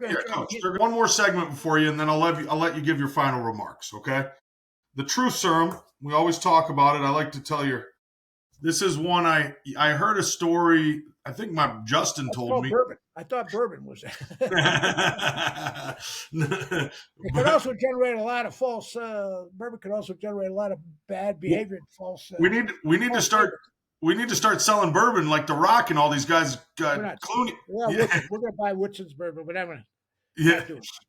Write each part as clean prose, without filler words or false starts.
Yeah, Coach. One more segment before you, and then I'll let you give your final remarks. Okay. The truth serum. We always talk about it. I like to tell you. This is one I heard a story. I think my Justin told me. Bourbon. I thought bourbon was it. It could also generate a lot of false. Bourbon could also generate a lot of bad behavior and false. We need to start. We need to start selling bourbon like The Rock and all these guys. Clooney. Well, yeah. We're going to buy Woodson's bourbon, but I'm going to. Yeah.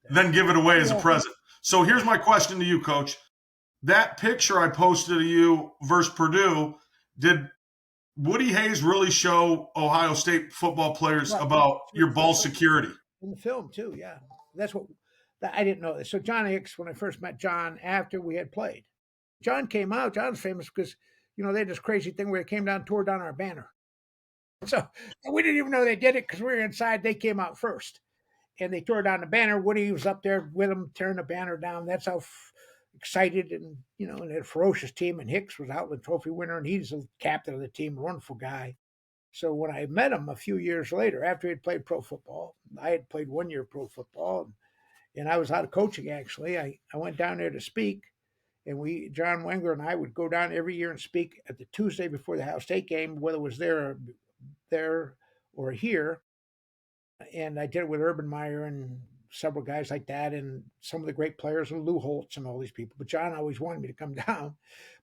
Then give it away as a present. So here's my question to you, Coach. That picture I posted of you versus Purdue, did Woody Hayes really show Ohio State football players about your ball security? In the film, too, yeah. That's what I didn't know. So John Hicks, when I first met John after we had played, John came out. John's famous because, they had this crazy thing where they came down, tore down our banner. So we didn't even know they did it because we were inside. They came out first. And they tore down the banner. Woody was up there with them, tearing the banner down. That's how excited and, and a ferocious team. And Hicks was out the trophy winner, and he's the captain of the team, a wonderful guy. So when I met him a few years later, after he had played pro football, I had played 1 year pro football, and I was out of coaching, actually. I went down there to speak, and John Wengler and I would go down every year and speak at the Tuesday before the Ohio State game, whether it was there or here. And I did it with Urban Meyer and several guys like that, and some of the great players, and Lou Holtz and all these people. But John always wanted me to come down.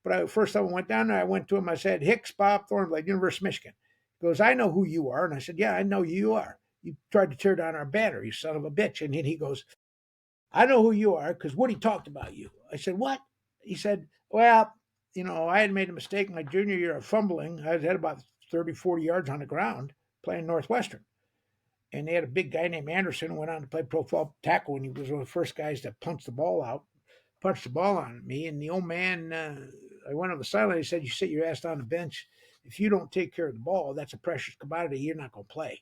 But first time I went down there, I went to him. I said, Hicks, Bob Thornblade, University of Michigan. He goes, I know who you are. And I said, yeah, I know who you are. You tried to tear down our banner, you son of a bitch. And then he goes, I know who you are because Woody talked about you. I said, what? He said, well, I had made a mistake my junior year of fumbling. I had about 30, 40 yards on the ground playing Northwestern. And they had a big guy named Anderson who went on to play pro football tackle, and he was one of the first guys that punched the ball on me. And the old man, I went on the sideline, he said, you sit your ass on the bench. If you don't take care of the ball, that's a precious commodity. You're not going to play.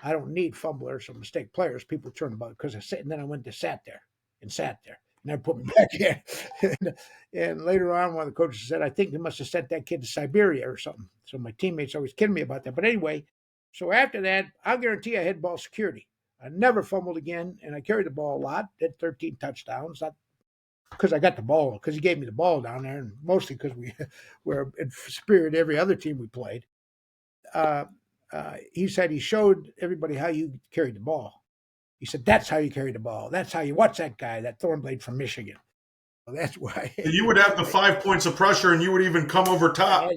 I don't need fumblers or mistake players. People turn about because I sit, and then I went to sat there. And I put me back in. and later on, one of the coaches said, I think they must have sent that kid to Siberia or something. So my teammates always kidding me about that. But anyway, so after that, I'll guarantee I had ball security. I never fumbled again, and I carried the ball a lot. Did 13 touchdowns. Not because I got the ball, because he gave me the ball down there, and mostly because we were in spirit every other team we played. He said he showed everybody how you carried the ball. He said, that's how you carry the ball. That's how you, what's that guy, that Thornblade from Michigan? Well, that's why. You would have the 5 points of pressure, and you would even come over top.